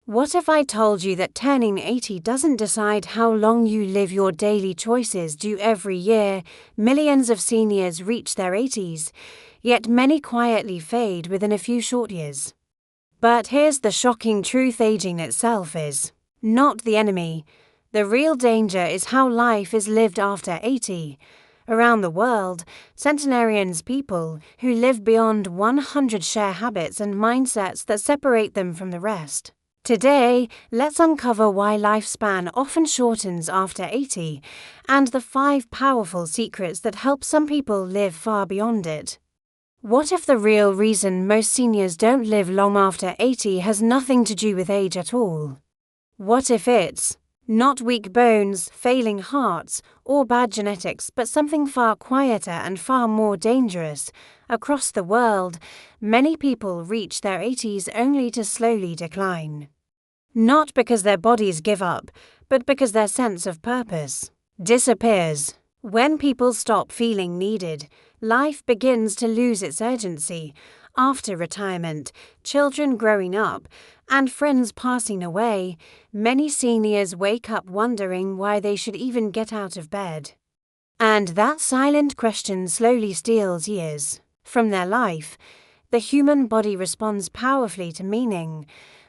What if I told you that turning 80 doesn't decide how long you live? Your daily choices do. Every year, millions of seniors reach their 80s, yet many quietly fade within a few short years. But here's the shocking truth: aging itself is not the enemy. The real danger is how life is lived after 80. Around the world, centenarians, people who live beyond 100, share habits and mindsets that separate them from the rest. Today, let's uncover why lifespan often shortens after 80 and the 5 powerful secrets that help some people live far beyond it. What if the real reason most seniors don't live long after 80 has nothing to do with age at all? What if it's not weak bones, failing hearts, or bad genetics, but something far quieter and far more dangerous? Across the world, many people reach their 80s only to slowly decline. Not because their bodies give up, but because their sense of purpose disappears. When people stop feeling needed, life begins to lose its urgency. After retirement, children growing up, and friends passing away, many seniors wake up wondering why they should even get out of bed. And that silent question slowly steals years from their life. The human body responds powerfully to meaning.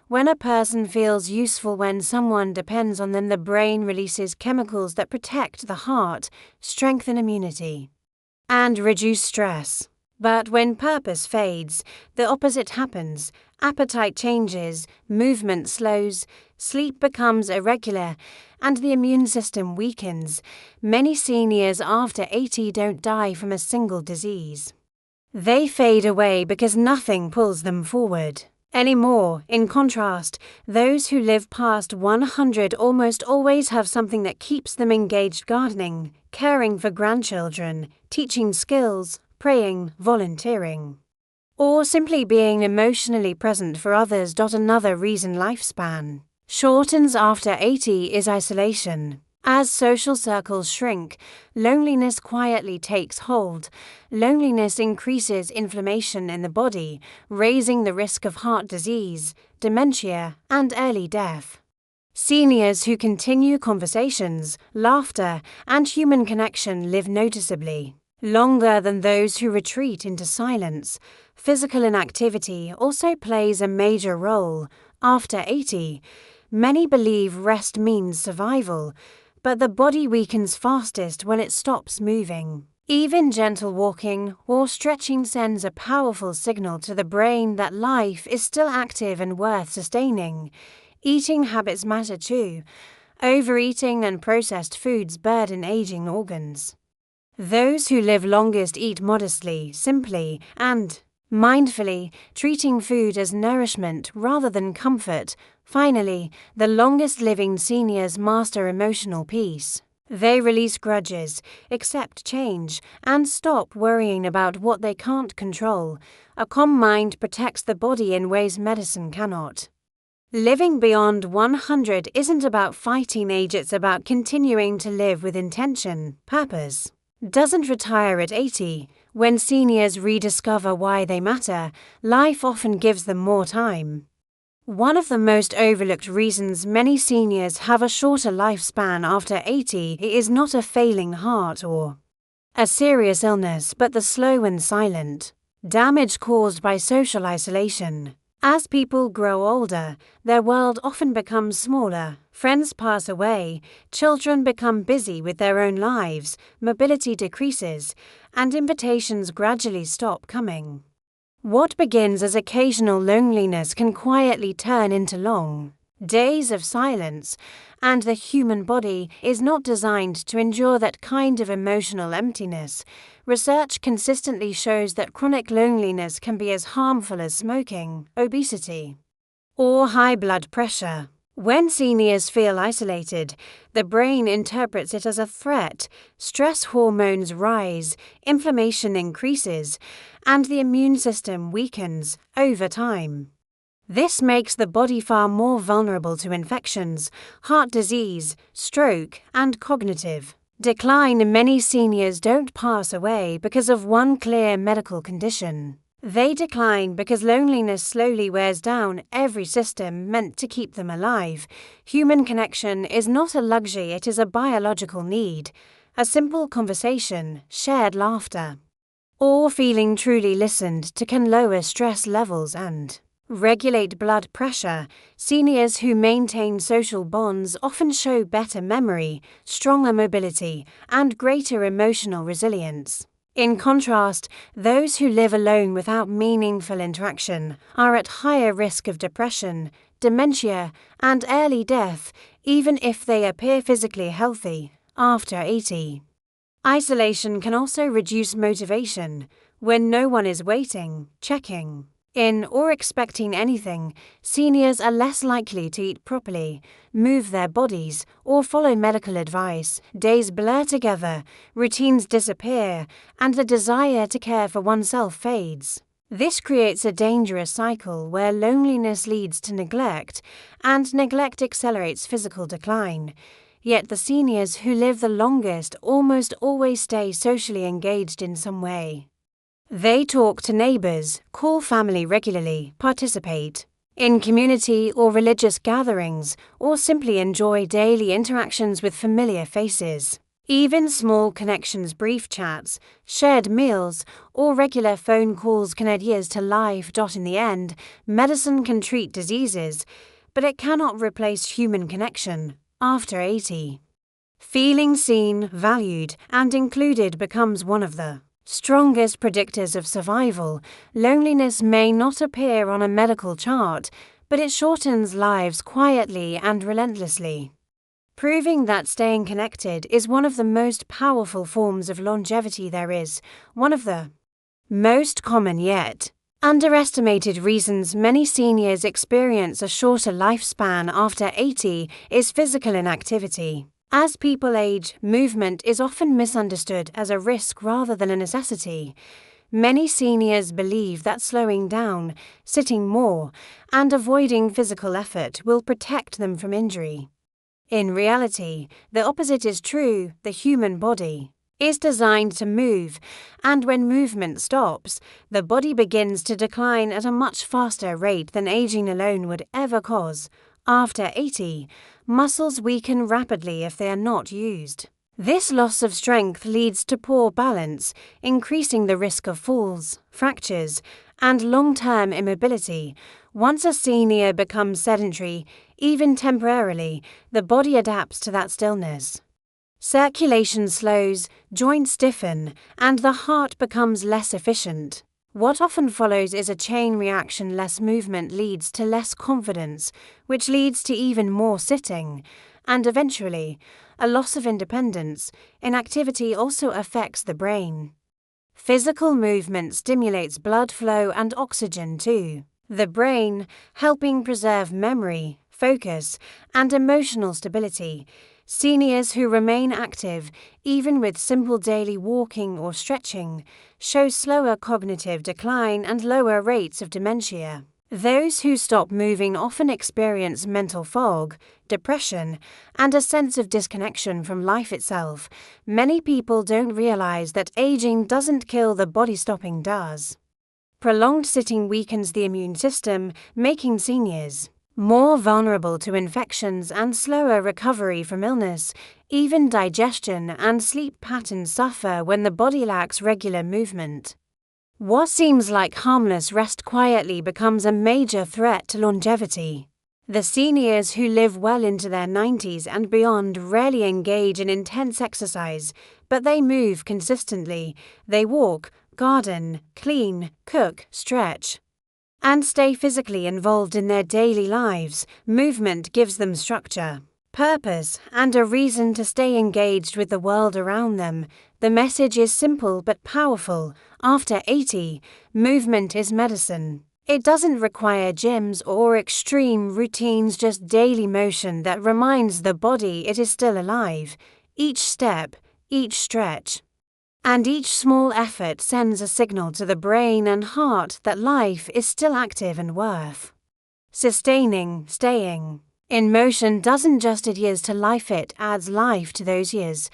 When a person feels useful, when someone depends on them, the brain releases chemicals that protect the heart, strengthen immunity, and reduce stress. But when purpose fades, the opposite happens. Appetite changes, movement slows, sleep becomes irregular, and the immune system weakens. Many seniors after 80 don't die from a single disease. They fade away because nothing pulls them forward anymore. In contrast, those who live past 100 almost always have something that keeps them engaged: gardening, caring for grandchildren, teaching skills, praying, volunteering, or simply being emotionally present for others. Another reason lifespan shortens after 80 is isolation. As social circles shrink, loneliness quietly takes hold. Loneliness increases inflammation in the body, raising the risk of heart disease, dementia, and early death. Seniors who continue conversations, laughter, and human connection live noticeably longer than those who retreat into silence. Physical inactivity also plays a major role. After 80, many believe rest means survival, but the body weakens fastest when it stops moving. Even gentle walking or stretching sends a powerful signal to the brain that life is still active and worth sustaining. Eating habits matter too. Overeating and processed foods burden aging organs. Those who live longest eat modestly, simply, and mindfully, treating food as nourishment rather than comfort. Finally, the longest living seniors master emotional peace. They release grudges, accept change, and stop worrying about what they can't control. A calm mind protects the body in ways medicine cannot. Living beyond 100 isn't about fighting age, it's about continuing to live with intention. Purpose doesn't retire at 80. When seniors rediscover why they matter, life often gives them more time. One of the most overlooked reasons many seniors have a shorter lifespan after 80 is not a failing heart or a serious illness, but the slow and silent damage caused by social isolation. As people grow older, their world often becomes smaller. Friends pass away, children become busy with their own lives, mobility decreases, and invitations gradually stop coming. What begins as occasional loneliness can quietly turn into long days of silence, and the human body is not designed to endure that kind of emotional emptiness. Research consistently shows that chronic loneliness can be as harmful as smoking, obesity, or high blood pressure. When seniors feel isolated, the brain interprets it as a threat. Stress hormones rise, inflammation increases, and the immune system weakens over time. This makes the body far more vulnerable to infections, heart disease, stroke, and cognitive decline. Many seniors don't pass away because of one clear medical condition. They decline because loneliness slowly wears down every system meant to keep them alive. Human connection is not a luxury, it is a biological need. A simple conversation, shared laughter, or feeling truly listened to can lower stress levels and regulate blood pressure. Seniors who maintain social bonds often show better memory, stronger mobility, and greater emotional resilience. In contrast, those who live alone without meaningful interaction are at higher risk of depression, dementia, and early death, even if they appear physically healthy after 80. Isolation can also reduce motivation. When no one is waiting, checking in, or expecting anything, seniors are less likely to eat properly, move their bodies, or follow medical advice. Days blur together, routines disappear, and the desire to care for oneself fades. This creates a dangerous cycle where loneliness leads to neglect, and neglect accelerates physical decline. Yet the seniors who live the longest almost always stay socially engaged in some way. They talk to neighbors, call family regularly, participate in community or religious gatherings, or simply enjoy daily interactions with familiar faces. Even small connections, brief chats, shared meals, or regular phone calls can add years to life. In the end, medicine can treat diseases, but it cannot replace human connection after 80. Feeling seen, valued, and included becomes one of the strongest predictors of survival. Loneliness may not appear on a medical chart, but it shortens lives quietly and relentlessly, proving that staying connected is one of the most powerful forms of longevity there is. One of the most common yet underestimated reasons many seniors experience a shorter lifespan after 80 is physical inactivity. As people age, movement is often misunderstood as a risk rather than a necessity. Many seniors believe that slowing down, sitting more, and avoiding physical effort will protect them from injury. In reality, the opposite is true. The human body is designed to move, and when movement stops, the body begins to decline at a much faster rate than aging alone would ever cause. After 80, muscles weaken rapidly if they are not used. This loss of strength leads to poor balance, increasing the risk of falls, fractures, and long-term immobility. Once a senior becomes sedentary, even temporarily, the body adapts to that stillness. Circulation slows, joints stiffen, and the heart becomes less efficient. What often follows is a chain reaction. Less movement leads to less confidence, which leads to even more sitting, and eventually, a loss of independence. Inactivity also affects the brain. Physical movement stimulates blood flow and oxygen to the brain, helping preserve memory, focus, and emotional stability. Seniors who remain active, even with simple daily walking or stretching, show slower cognitive decline and lower rates of dementia. Those who stop moving often experience mental fog, depression, and a sense of disconnection from life itself. Many people don't realize that aging doesn't kill the body, stopping does. Prolonged sitting weakens the immune system, making seniors more vulnerable to infections and slower recovery from illness. Even digestion and sleep patterns suffer when the body lacks regular movement. What seems like harmless rest quietly becomes a major threat to longevity. The seniors who live well into their 90s and beyond rarely engage in intense exercise, but they move consistently. They walk, garden, clean, cook, stretch, and stay physically involved in their daily lives. Movement gives them structure, purpose, and a reason to stay engaged with the world around them. The message is simple but powerful. After 80, movement is medicine. It doesn't require gyms or extreme routines, just daily motion that reminds the body it is still alive. Each step, each stretch, and each small effort sends a signal to the brain and heart that life is still active and worth sustaining. Staying in motion doesn't just add years to life, it adds life to those years.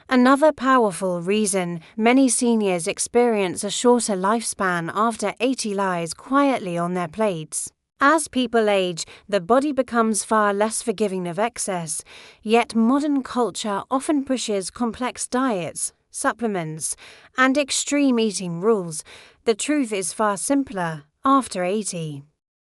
Another powerful reason many seniors experience a shorter lifespan after 80 lies quietly on their plates. As people age, the body becomes far less forgiving of excess, yet modern culture often pushes complex diets, supplements, and extreme eating rules. The truth is far simpler after 80.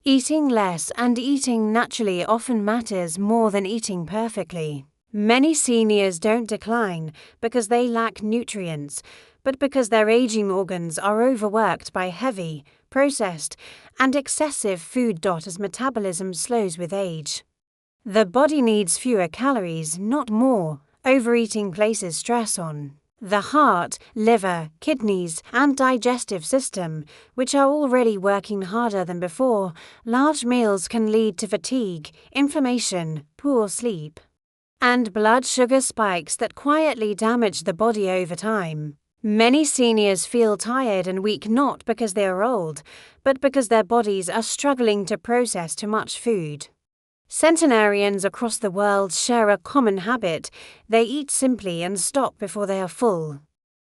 Eating less and eating naturally often matters more than eating perfectly. Many seniors don't decline because they lack nutrients, but because their aging organs are overworked by heavy, processed, and excessive food. As metabolism slows with age. The body needs fewer calories, not more. Overeating places stress on the heart, liver, kidneys, and digestive system, which are already working harder than before. Large meals can lead to fatigue, inflammation, poor sleep, and blood sugar spikes that quietly damage the body over time. Many seniors feel tired and weak not because they are old, but because their bodies are struggling to process too much food. Centenarians across the world share a common habit: they eat simply and stop before they are full.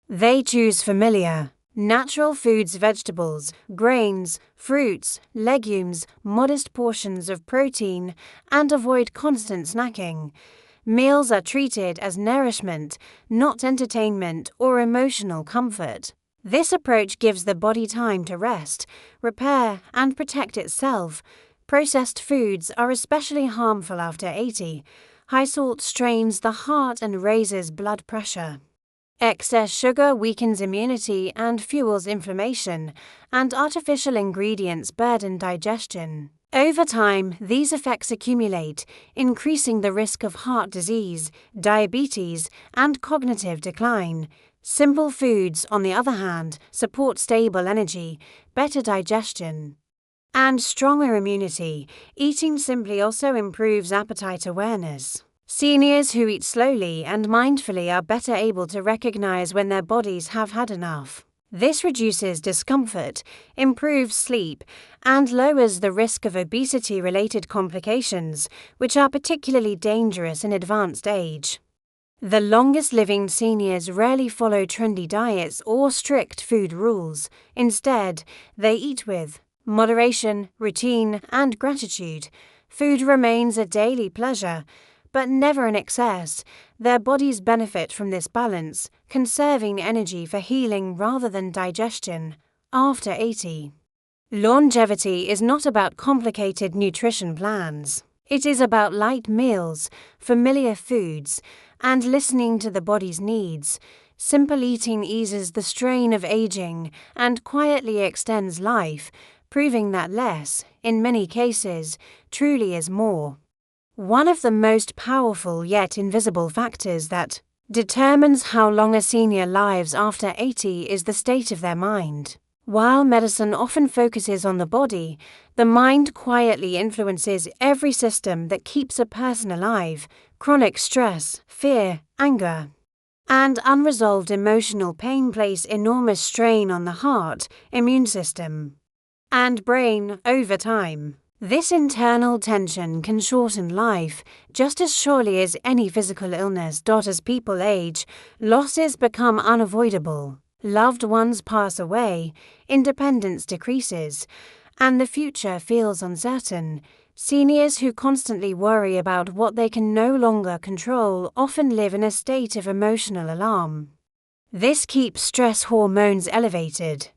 They choose familiar, natural foods, vegetables, grains, fruits, legumes, modest portions of protein, and avoid constant snacking. Meals are treated as nourishment, not entertainment or emotional comfort. This approach gives the body time to rest, repair, and protect itself. Processed foods are especially harmful after 80. High salt strains the heart and raises blood pressure. Excess sugar weakens immunity and fuels inflammation, and artificial ingredients burden digestion. Over time, these effects accumulate, increasing the risk of heart disease, diabetes, and cognitive decline. Simple foods, on the other hand, support stable energy, better digestion, and stronger immunity. Eating simply also improves appetite awareness. Seniors who eat slowly and mindfully are better able to recognize when their bodies have had enough. This reduces discomfort, improves sleep, and lowers the risk of obesity-related complications, which are particularly dangerous in advanced age. The longest-living seniors rarely follow trendy diets or strict food rules. Instead, they eat with moderation, routine, and gratitude. Food remains a daily pleasure, but never in excess. Their bodies benefit from this balance, conserving energy for healing rather than digestion. After 80. Longevity is not about complicated nutrition plans. It is about light meals, familiar foods, and listening to the body's needs. Simple eating eases the strain of aging and quietly extends life, proving that less, in many cases, truly is more. One of the most powerful yet invisible factors that determines how long a senior lives after 80 is the state of their mind. While medicine often focuses on the body, the mind quietly influences every system that keeps a person alive. Chronic stress, fear, anger, and unresolved emotional pain place enormous strain on the heart, immune system, and brain over time. This internal tension can shorten life just as surely as any physical illness. As people age, losses become unavoidable. Loved ones pass away, independence decreases, and the future feels uncertain. Seniors who constantly worry about what they can no longer control often live in a state of emotional alarm. This keeps stress hormones elevated,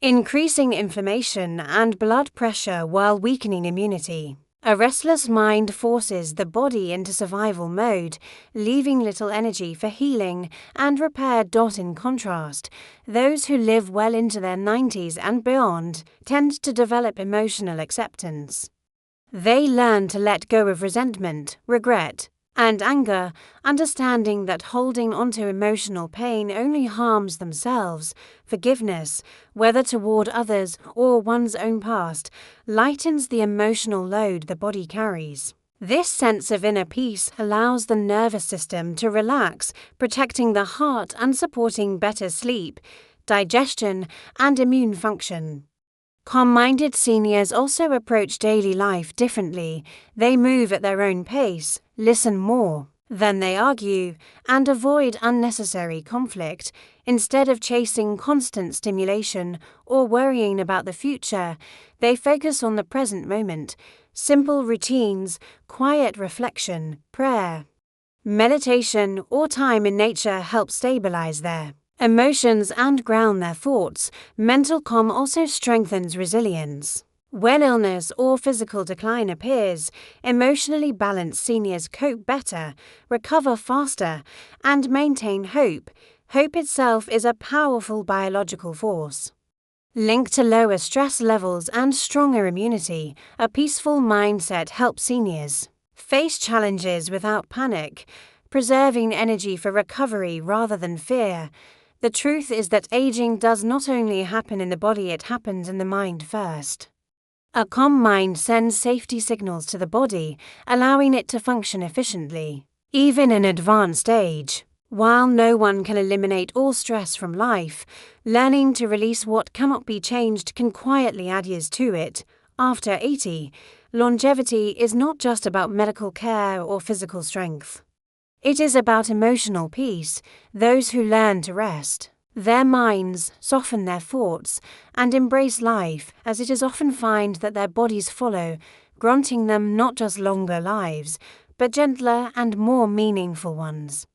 increasing inflammation and blood pressure while weakening immunity. A restless mind forces the body into survival mode, leaving little energy for healing and repair. In contrast, those who live well into their 90s and beyond tend to develop emotional acceptance. They learn to let go of resentment, regret, and anger, understanding that holding onto emotional pain only harms themselves. Forgiveness, whether toward others or one's own past, lightens the emotional load the body carries. This sense of inner peace allows the nervous system to relax, protecting the heart and supporting better sleep, digestion, and immune function. Calm-minded seniors also approach daily life differently. They move at their own pace, listen more, Then they argue and avoid unnecessary conflict. Instead of chasing constant stimulation or worrying about the future, they focus on the present moment, simple routines, quiet reflection, prayer, meditation, or time in nature help stabilize their emotions and ground their thoughts. Mental calm also strengthens resilience. When illness or physical decline appears, emotionally balanced seniors cope better, recover faster, and maintain hope. Hope itself is a powerful biological force. Linked to lower stress levels and stronger immunity, a peaceful mindset helps seniors face challenges without panic, preserving energy for recovery rather than fear. The truth is that aging does not only happen in the body, it happens in the mind first. A calm mind sends safety signals to the body, allowing it to function efficiently, even in advanced age. While no one can eliminate all stress from life, learning to release what cannot be changed can quietly add years to it. After 80, longevity is not just about medical care or physical strength. It is about emotional peace. Those who learn to rest their minds, soften their thoughts, and embrace life as it is often find that their bodies follow, granting them not just longer lives, but gentler and more meaningful ones.